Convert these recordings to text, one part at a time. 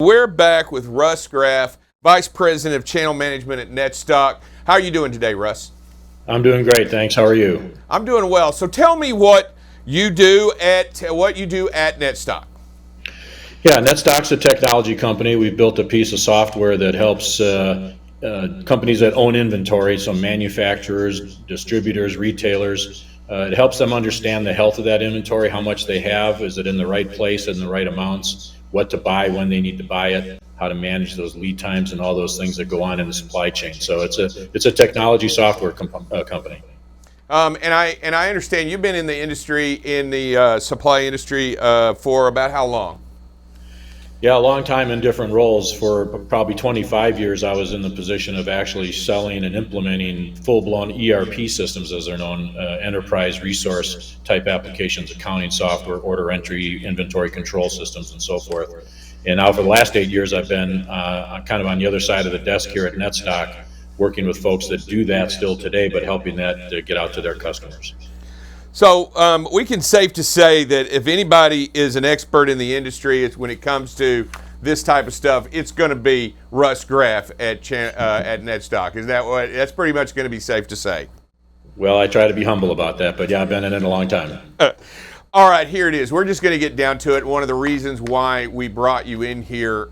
We're back with Russ Graf, Vice President of Channel Management at NETSTOCK. How are you doing today, Russ? I'm doing great, thanks. How are you? I'm doing well. So tell me what you do at NETSTOCK. Yeah, NetStock's a technology company. We've built a piece of software that helps companies that own inventory, so manufacturers, distributors, retailers. It helps them understand the health of that inventory, how much they have, is it in the right place, in the right amounts, what to buy, when they need to buy it, how to manage those lead times, and all those things that go on in the supply chain. So it's a technology software company. And I understand you've been in the industry, in the supply industry, for about how long? Yeah, a long time in different roles. For probably 25 years, I was in the position of actually selling and implementing full-blown ERP systems, as they're known, enterprise resource type applications, accounting software, order entry, inventory control systems, and so forth. And now for the last 8 years, I've been kind of on the other side of the desk here at NetStock, working with folks that do that still today, but helping that to get out to their customers. So we can safe to say that if anybody is an expert in the industry, it's when it comes to this type of stuff, it's going to be Russ Graf at NetStock. Is that what? That's pretty much going to be safe to say. Well, I try to be humble about that, but yeah, I've been in it a long time. All right, here it is. We're just going to get down to it. One of the reasons why we brought you in here,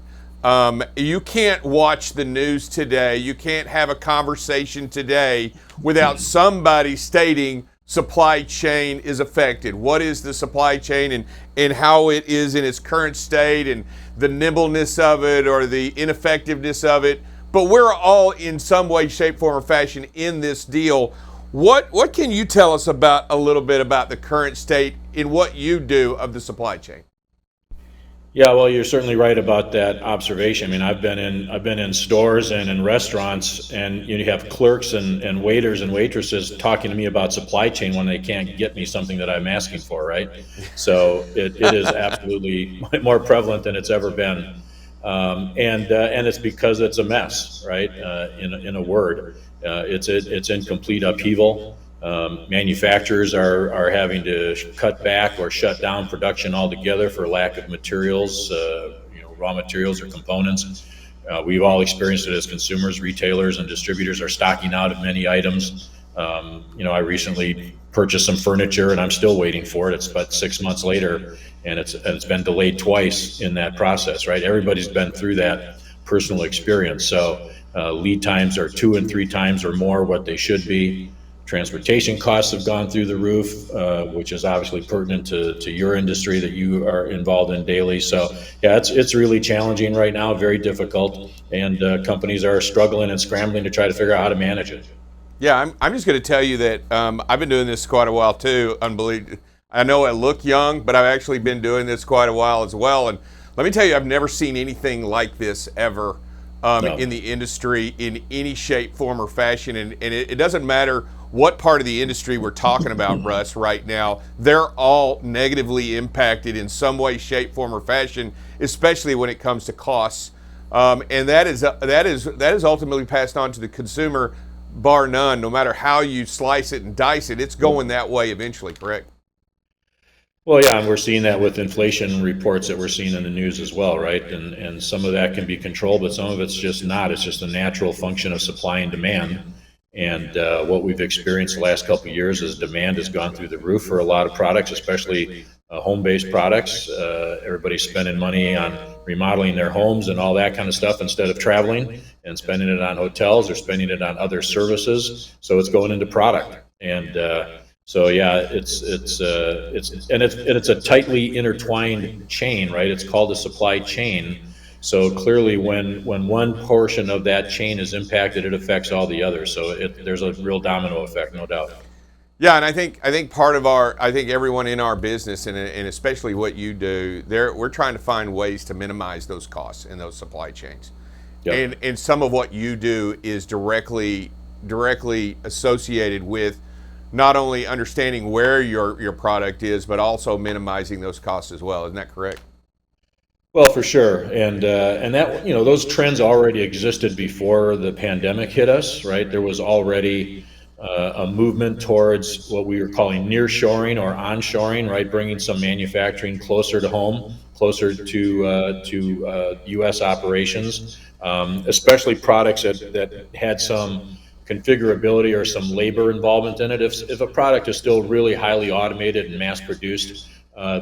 you can't watch the news today. You can't have a conversation today without somebody stating supply chain is affected. What is the supply chain and how it is in its current state and the nimbleness of it or the ineffectiveness of it. But we're all in some way, shape, form, or fashion in this deal. What can you tell us about a little bit about the current state in what you do of the supply chain? Yeah, well, you're certainly right about that observation. I mean, I've been in stores and in restaurants, and you have clerks and waiters and waitresses talking to me about supply chain when they can't get me something that I'm asking for, right? So it is absolutely more prevalent than it's ever been, and it's because it's a mess, right? In a word, it's in complete upheaval. Manufacturers are having to cut back or shut down production altogether for lack of materials, raw materials or components. We've all experienced it as consumers. Retailers and distributors are stocking out of many items. I recently purchased some furniture and I'm still waiting for it. It's about 6 months later, and it's been delayed twice in that process, right? Everybody's been through that personal experience. So lead times are 2 and 3 times or more what they should be. Transportation costs have gone through the roof, which is obviously pertinent to your industry that you are involved in daily. So yeah, it's really challenging right now, very difficult, and companies are struggling and scrambling to try to figure out how to manage it. Yeah, I'm just going to tell you that I've been doing this quite a while too. Unbelievable. I know I look young, but I've actually been doing this quite a while as well. And let me tell you, I've never seen anything like this ever in the industry in any shape, form, or fashion. And it doesn't matter what part of the industry we're talking about, Russ, right now. They're all negatively impacted in some way, shape, form, or fashion, especially when it comes to costs. And that is ultimately passed on to the consumer, bar none. No matter how you slice it and dice it, it's going that way eventually, correct? Well, yeah, and we're seeing that with inflation reports that we're seeing in the news as well, right? And some of that can be controlled, but some of it's just not. It's just a natural function of supply and demand. And what we've experienced the last couple of years is demand has gone through the roof for a lot of products, especially home-based products. Everybody's spending money on remodeling their homes and all that kind of stuff instead of traveling and spending it on hotels or spending it on other services. So it's going into product. And so yeah, it's a tightly intertwined chain, right? It's called a supply chain. So clearly, when one portion of that chain is impacted, it affects all the others. So there's a real domino effect, no doubt. Yeah, and I think part of I think everyone in our business, and especially what you do, we're trying to find ways to minimize those costs in those supply chains. Yep. And some of what you do is directly associated with not only understanding where your product is, but also minimizing those costs as well. Isn't that correct? Well, for sure, and that those trends already existed before the pandemic hit us, right? There was already a movement towards what we were calling nearshoring or onshoring, right? Bringing some manufacturing closer to home, closer to U.S. operations, especially products that had some configurability or some labor involvement in it. If a product is still really highly automated and mass produced,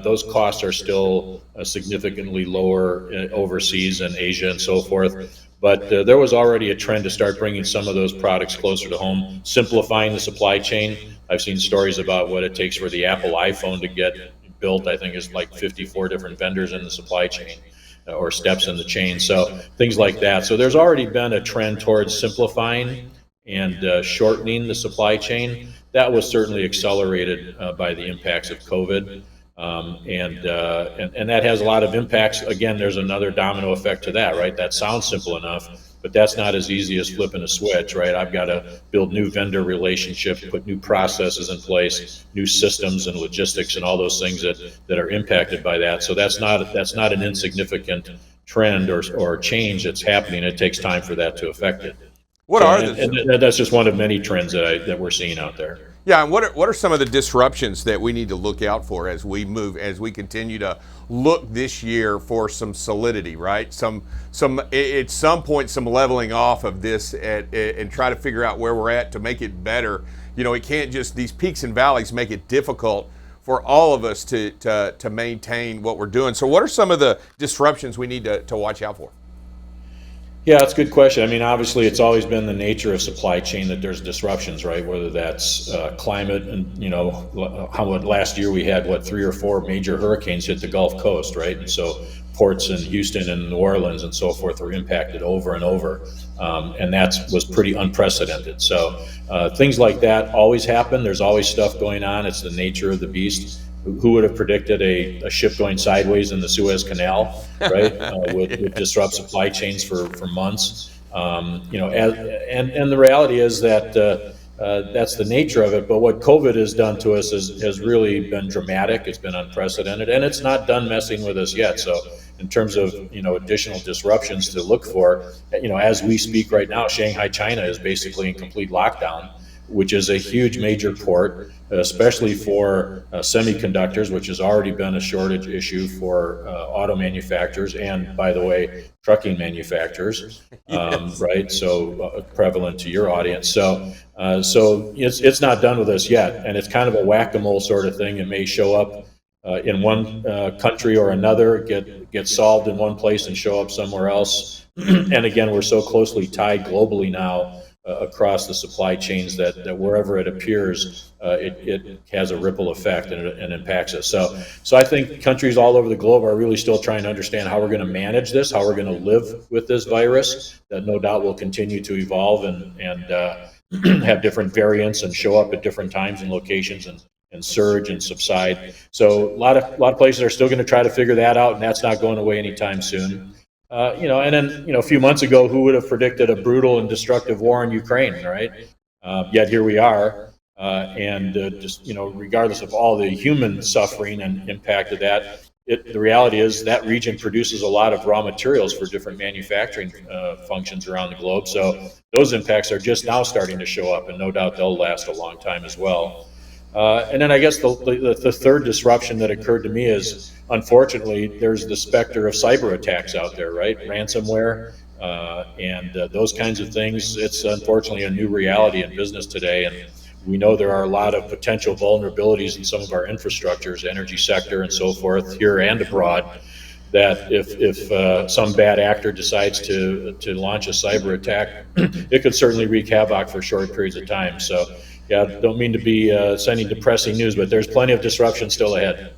those costs are still significantly lower overseas in Asia and so forth. But there was already a trend to start bringing some of those products closer to home, simplifying the supply chain. I've seen stories about what it takes for the Apple iPhone to get built. I think is like 54 different vendors in the supply chain or steps in the chain. So things like that. So there's already been a trend towards simplifying and shortening the supply chain. That was certainly accelerated by the impacts of COVID. And that has a lot of impacts. Again, there's another domino effect to that, right? That sounds simple enough, but that's not as easy as flipping a switch, right? I've got to build new vendor relationships, put new processes in place, new systems and logistics and all those things that are impacted by that. So that's not an insignificant trend or change that's happening. It takes time for that to affect it. And that's just one of many trends that we're seeing out there. Yeah, and what are some of the disruptions that we need to look out for as we continue to look this year for some solidity, right? Some at some point some leveling off of this and try to figure out where we're at to make it better. You know, it can't just, these peaks and valleys make it difficult for all of us to maintain what we're doing. So what are some of the disruptions we need to watch out for? Yeah, that's a good question. I mean, obviously, it's always been the nature of supply chain that there's disruptions, right? Whether that's climate and, last year we had, 3 or 4 major hurricanes hit the Gulf Coast, right? And so ports in Houston and New Orleans and so forth were impacted over and over. And that was pretty unprecedented. So things like that always happen. There's always stuff going on. It's the nature of the beast. Who would have predicted a ship going sideways in the Suez Canal, right? Would disrupt supply chains for months. And the reality is that that's the nature of it. But what COVID has done to us has really been dramatic. It's been unprecedented, and it's not done messing with us yet. So in terms of additional disruptions to look for, as we speak right now, Shanghai, China is basically in complete lockdown, which is a huge major port, especially for semiconductors, which has already been a shortage issue for auto manufacturers and, by the way, trucking manufacturers, yes. Right? So prevalent to your audience. So it's not done with us yet, and it's kind of a whack-a-mole sort of thing. It may show up in one country or another, get solved in one place and show up somewhere else. And again, we're so closely tied globally now across the supply chains that wherever it appears, it has a ripple effect and impacts us. So I think countries all over the globe are really still trying to understand how we're going to manage this, how we're going to live with this virus that no doubt will continue to evolve and have different variants and show up at different times and locations and surge and subside. So a lot of places are still going to try to figure that out, and that's not going away anytime soon. And then, a few months ago, who would have predicted a brutal and destructive war in Ukraine, right? Yet here we are. Regardless of all the human suffering and impact of that, the reality is that region produces a lot of raw materials for different manufacturing functions around the globe. So those impacts are just now starting to show up, and no doubt they'll last a long time as well. And then I guess the third disruption that occurred to me is, unfortunately, there's the specter of cyber attacks out there, right? Ransomware and those kinds of things. It's unfortunately a new reality in business today, and we know there are a lot of potential vulnerabilities in some of our infrastructures, energy sector and so forth, here and abroad, that if some bad actor decides to launch a cyber attack, it could certainly wreak havoc for short periods of time. So, yeah, don't mean to be sending depressing news, but there's plenty of disruption still ahead.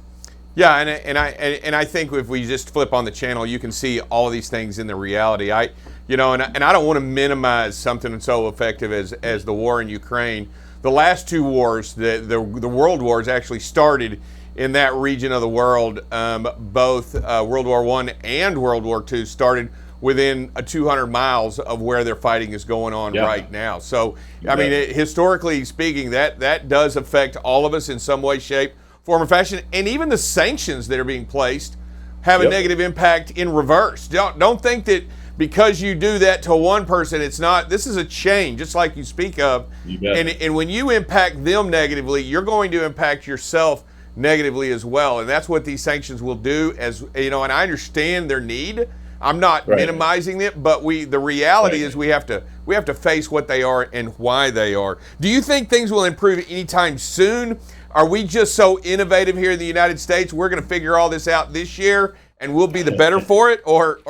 Yeah, and I think if we just flip on the channel, you can see all of these things in the reality. I don't want to minimize something so effective as the war in Ukraine. The last 2 wars, the world wars, actually started in that region of the world. Both World War I and World War II started within 200 miles of where their fighting is going on right now. So, I mean, historically speaking, that does affect all of us in some way, shape, form, or fashion. And even the sanctions that are being placed have a negative impact in reverse. Don't think that because you do that to one person, it's not. This is a chain, just like you speak of. And when you impact them negatively, you're going to impact yourself negatively as well. And that's what these sanctions will do, as you know, and I understand their need. I'm not minimizing it, but the reality is we have to face what they are and why they are. Do you think things will improve anytime soon? Are we just so innovative here in the United States, we're going to figure all this out this year and we'll be the better for it? Or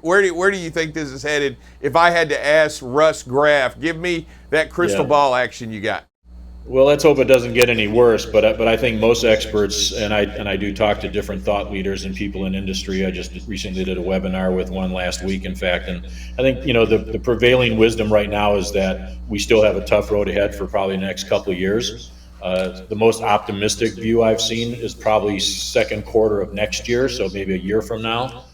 where do you think this is headed? If I had to ask Russ Graf, give me that crystal ball action you got. Well, let's hope it doesn't get any worse. But I think most experts, and I do talk to different thought leaders and people in industry. I just recently did a webinar with one last week, in fact, and I think the prevailing wisdom right now is that we still have a tough road ahead for probably the next couple of years. The most optimistic view I've seen is probably second quarter of next year, so maybe a year from now,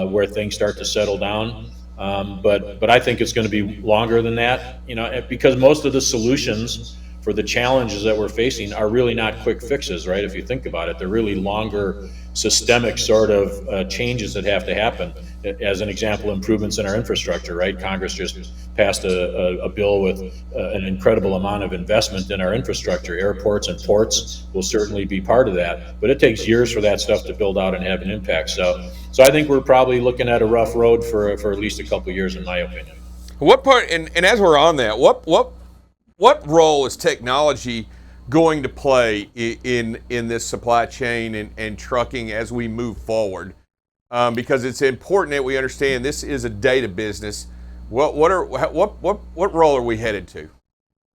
where things start to settle down. But I think it's going to be longer than that, because most of the solutions for the challenges that we're facing are really not quick fixes, right? If you think about it, they're really longer systemic sort of changes that have to happen. As an example, improvements in our infrastructure, right? Congress just passed a bill with an incredible amount of investment in our infrastructure. Airports and ports will certainly be part of that, but it takes years for that stuff to build out and have an impact. So I think we're probably looking at a rough road for at least a couple of years, in my opinion. What part, and as we're on that, what role is technology going to play in this supply chain and trucking as we move forward? Because it's important that we understand this is a data business. What role are we headed to?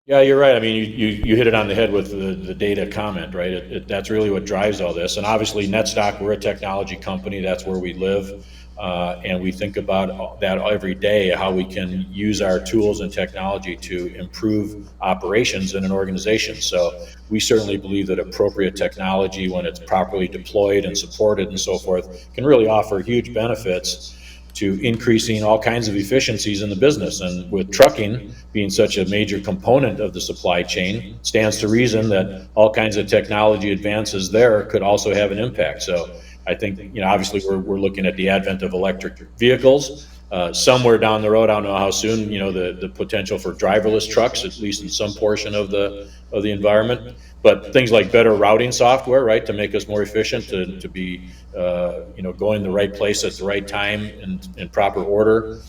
Yeah, you're right. I mean, you hit it on the head with the data comment, right? That's really what drives all this. And obviously, NETSTOCK, we're a technology company. That's where we live. And we think about that every day, how we can use our tools and technology to improve operations in an organization. So we certainly believe that appropriate technology, when it's properly deployed and supported and so forth, can really offer huge benefits to increasing all kinds of efficiencies in the business. And with trucking being such a major component of the supply chain, stands to reason that all kinds of technology advances there could also have an impact. So I think, obviously we're looking at the advent of electric vehicles. Somewhere down the road, I don't know how soon, the potential for driverless trucks, at least in some portion of the environment. But things like better routing software, right, to make us more efficient, to be, going the right place at the right time and in proper order.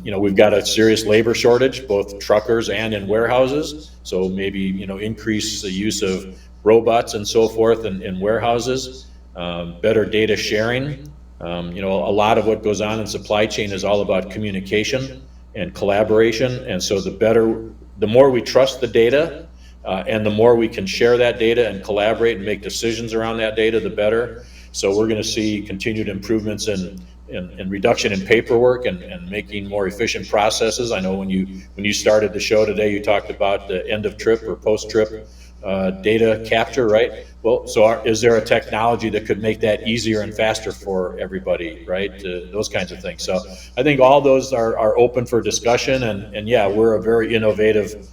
We've got a serious labor shortage, both truckers and in warehouses. So maybe, increase the use of robots and so forth in warehouses. Better data sharing. A lot of what goes on in supply chain is all about communication and collaboration. And so the more we trust the data, and the more we can share that data and collaborate and make decisions around that data, the better. So we're going to see continued improvements in reduction in paperwork and making more efficient processes. I know when you started the show today, you talked about the end of trip or post trip data capture, right? Well, so is there a technology that could make that easier and faster for everybody, right? Those kinds of things. So I think all those are open for discussion, and yeah, we're a very innovative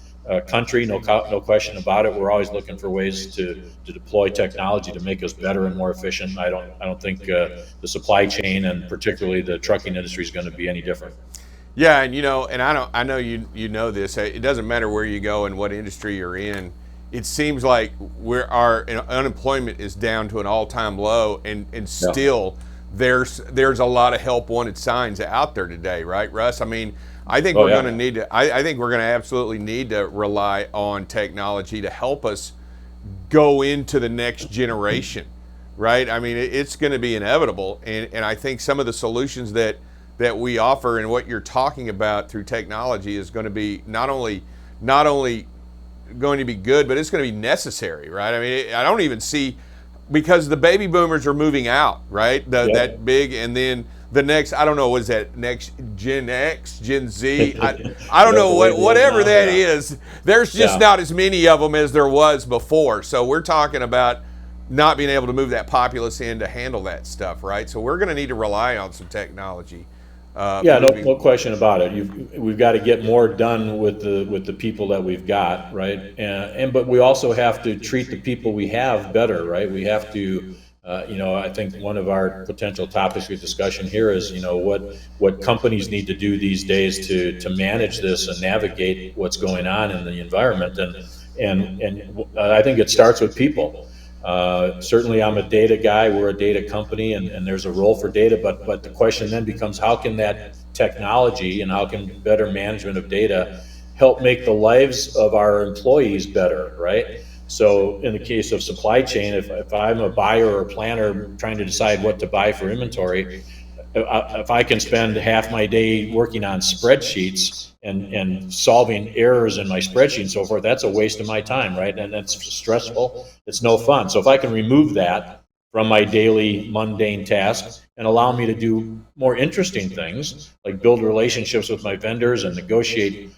country, no question about it. We're always looking for ways to deploy technology to make us better and more efficient. I don't think the supply chain and particularly the trucking industry is going to be any different. Yeah, and I know you know this. It doesn't matter where you go and what industry you're in. It seems like our unemployment is down to an all-time low, and still there's a lot of help wanted signs out there today, right, Russ? I mean, I think we're going to need to. I think we're going to absolutely need to rely on technology to help us go into the next generation, right? I mean, it's going to be inevitable, and I think some of the solutions that we offer and what you're talking about through technology is going to be not only going to be good, but it's going to be necessary, right? I mean, I don't even see, because the baby boomers are moving out, right? That big, and then the next, I don't know, what is that next Gen X, Gen Z? I don't know, whatever that is. There's just not as many of them as there was before. So we're talking about not being able to move that populace in to handle that stuff, right? So we're going to need to rely on some technology. No question about it. We've got to get more done with the people that we've got, right? But we also have to treat the people we have better, right? We have to, I think one of our potential topics of discussion here is, what companies need to do these days to manage this and navigate what's going on in the environment, and I think it starts with people. Certainly, I'm a data guy. We're a data company, and there's a role for data. But the question then becomes, how can that technology and how can better management of data help make the lives of our employees better, right? So in the case of supply chain, if I'm a buyer or a planner trying to decide what to buy for inventory, if I can spend half my day working on spreadsheets and solving errors in my spreadsheet and so forth, that's a waste of my time, right? And that's stressful. It's no fun. So if I can remove that from my daily mundane tasks and allow me to do more interesting things, like build relationships with my vendors and negotiate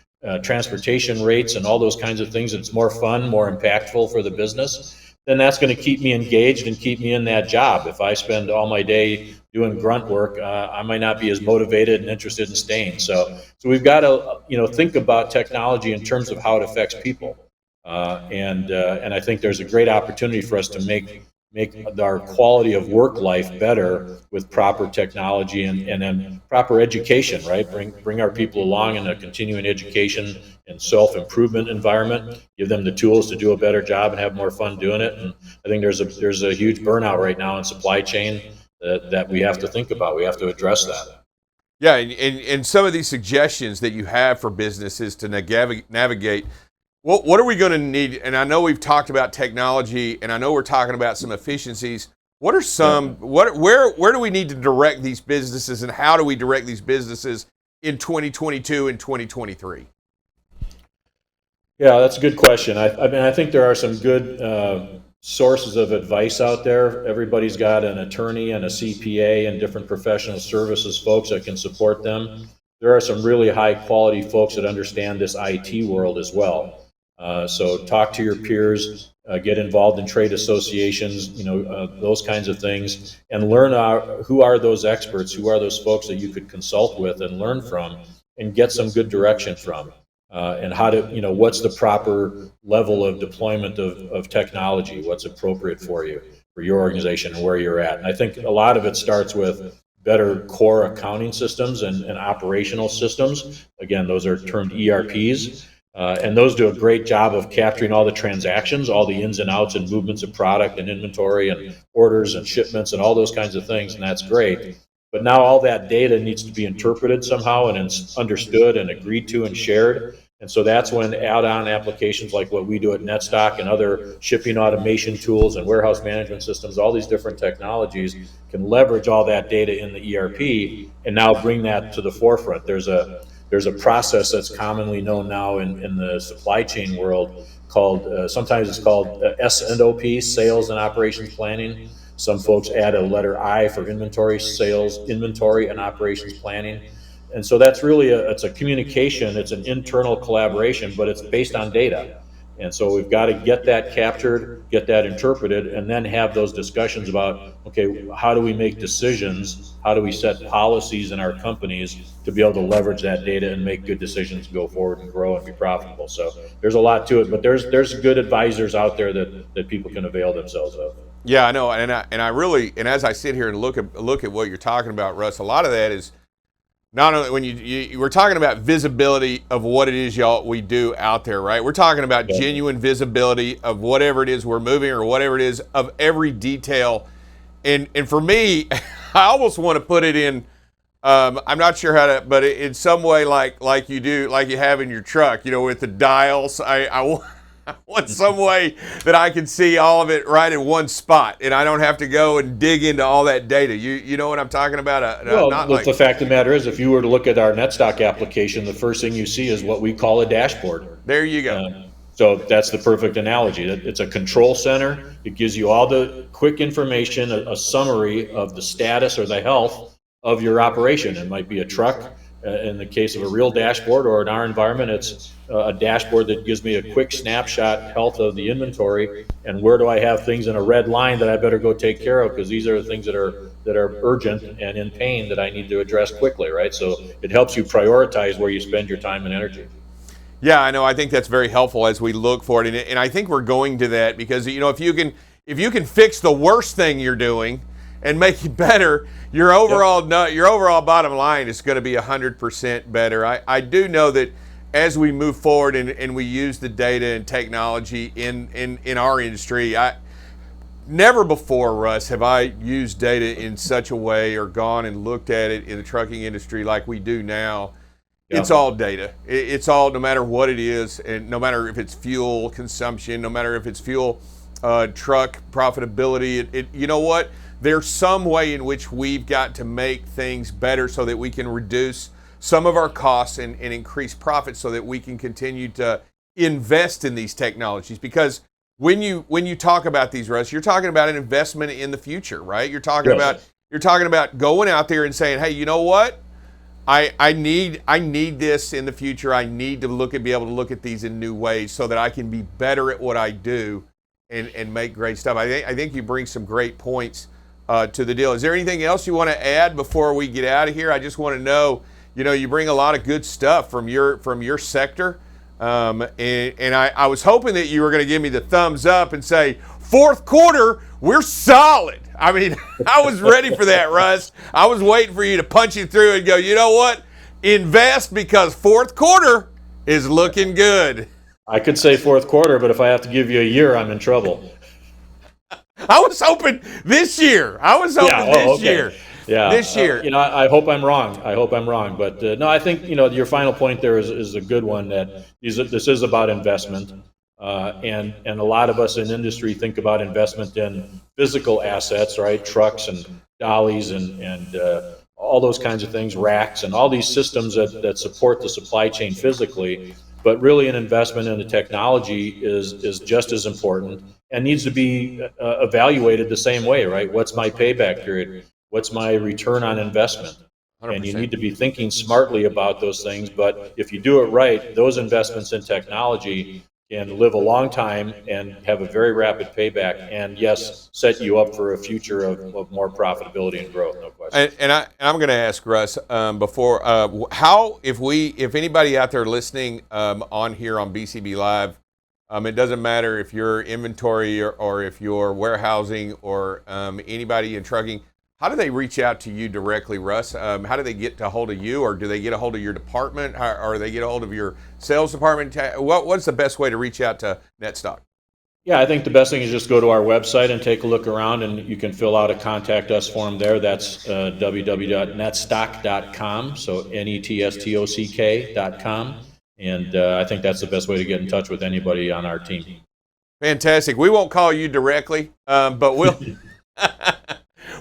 transportation rates and all those kinds of things, it's more fun, more impactful for the business, then that's going to keep me engaged and keep me in that job. If I spend all my day doing grunt work, I might not be as motivated and interested in staying. So we've got to, think about technology in terms of how it affects people. And I think there's a great opportunity for us to make our quality of work life better with proper technology and then proper education, right? Bring our people along in a continuing education and self-improvement environment, give them the tools to do a better job and have more fun doing it. And I think there's a huge burnout right now in supply chain that we have to think about. We have to address that. Yeah, and some of these suggestions that you have for businesses to navigate, what are we going to need? And I know we've talked about technology, and I know we're talking about some efficiencies. What are some? Where do we need to direct these businesses, and how do we direct these businesses in 2022 and 2023? Yeah, that's a good question. I mean, I think there are some good sources of advice out there. Everybody's got an attorney and a CPA and different professional services folks that can support them. There are some really high quality folks that understand this IT world as well. So talk to your peers, get involved in trade associations, those kinds of things, and learn who are those experts, who are those folks that you could consult with and learn from and get some good direction from. And how to, what's the proper level of deployment of technology, what's appropriate for you, for your organization and where you're at. And I think a lot of it starts with better core accounting systems and operational systems. Again, those are termed ERPs. And those do a great job of capturing all the transactions, all the ins and outs and movements of product and inventory and orders and shipments and all those kinds of things. And that's great. But now all that data needs to be interpreted somehow and it's understood and agreed to and shared. And so that's when add-on applications like what we do at NETSTOCK and other shipping automation tools and warehouse management systems, all these different technologies can leverage all that data in the ERP and now bring that to the forefront. There's a process that's commonly known now in the supply chain world called, sometimes it's called S&OP, Sales and Operations Planning. Some folks add a letter I for inventory, sales, inventory, and operations planning. And so that's really it's a communication, it's an internal collaboration, but it's based on data. And so we've got to get that captured, get that interpreted, and then have those discussions about, okay, how do we make decisions? How do we set policies in our companies to be able to leverage that data and make good decisions to go forward and grow and be profitable? So there's a lot to it, but there's good advisors out there that people can avail themselves of. Yeah, I know, and I really, and as I sit here and look at what you're talking about, Russ, a lot of that is not only when you we're talking about visibility of what it is we do out there, right? We're talking about genuine visibility of whatever it is we're moving or whatever it is of every detail, and for me, I almost want to put it in. I'm not sure how to, but in some way like you do, like you have in your truck, with the dials. I want some way that I can see all of it right in one spot, and I don't have to go and dig into all that data. You know what I'm talking about? The fact of the matter is, if you were to look at our NETSTOCK application, the first thing you see is what we call a dashboard. There you go. So that's the perfect analogy. It's a control center. It gives you all the quick information, a summary of the status or the health of your operation. It might be a truck. In the case of a real dashboard, or in our environment, it's a dashboard that gives me a quick snapshot health of the inventory and where do I have things in a red line that I better go take care of, because these are the things that are urgent and in pain that I need to address quickly, right? So it helps you prioritize where you spend your time and energy. Yeah, I know. I think that's very helpful as we look for it, and I think we're going to that because if you can fix the worst thing you're doing and make it better, your overall bottom line is going to be 100% better. I do know that as we move forward and we use the data and technology in our industry, Never before, Russ, have I used data in such a way or gone and looked at it in the trucking industry like we do now. Yeah. It's all data. It's all, no matter what it is, and no matter if it's fuel consumption, no matter if it's fuel truck profitability. You know what? There's some way in which we've got to make things better so that we can reduce some of our costs and increase profits so that we can continue to invest in these technologies. Because when you talk about these, Russ, you're talking about an investment in the future, right? You're talking about going out there and saying, hey, you know what? I need this in the future. I need to be able to look at these in new ways so that I can be better at what I do and make great stuff. I think you bring some great points to the deal. Is there anything else you want to add before we get out of here? I just want to know, you bring a lot of good stuff from your sector. And I was hoping that you were going to give me the thumbs up and say, fourth quarter, we're solid. I mean, I was ready for that, Russ. I was waiting for you to punch it through and go, you know what? Invest, because fourth quarter is looking good. I could say fourth quarter, but if I have to give you a year, I'm in trouble. I was hoping this year. Year. Yeah, this year. I hope I'm wrong. But no, I think your final point there is a good one. That this is about investment, and a lot of us in industry think about investment in physical assets, right? Trucks and dollies and all those kinds of things, racks, and all these systems that support the supply chain physically. But really, an investment in the technology is just as important and needs to be evaluated the same way, right? What's my payback period? What's my return on investment? 100%. And you need to be thinking smartly about those things. But if you do it right, those investments in technology can live a long time and have a very rapid payback. And yes, set you up for a future of more profitability and growth, no question. And I'm going to ask Russ before how, if anybody out there listening on here on BCB Live, it doesn't matter if you're inventory or if you're warehousing or anybody in trucking. How do they reach out to you directly, Russ? How do they get a hold of you, or do they get a hold of your department, or they get a hold of your sales department? What's the best way to reach out to NETSTOCK? Yeah, I think the best thing is just go to our website and take a look around, and you can fill out a contact us form there. That's www.netstock.com, so NETSTOCK.com. And I think that's the best way to get in touch with anybody on our team. Fantastic. We won't call you directly, but we'll...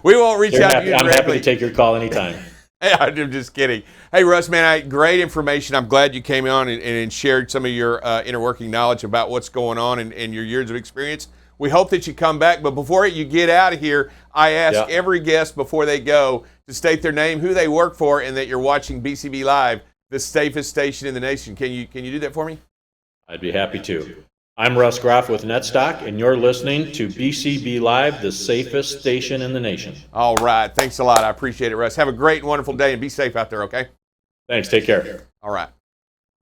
We won't reach out to you directly. I'm happy to take your call anytime. I'm just kidding. Hey, Russ, man, great information. I'm glad you came on and shared some of your inner working knowledge about what's going on and your years of experience. We hope that you come back. But before you get out of here, I ask every guest before they go to state their name, who they work for, and that you're watching BCB Live, the safest station in the nation. Can you do that for me? I'd be happy to. I'm Russ Graf with NETSTOCK, and you're listening to BCB Live, the safest station in the nation. All right. Thanks a lot. I appreciate it, Russ. Have a great and wonderful day, and be safe out there, okay? Thanks. Take care. All right.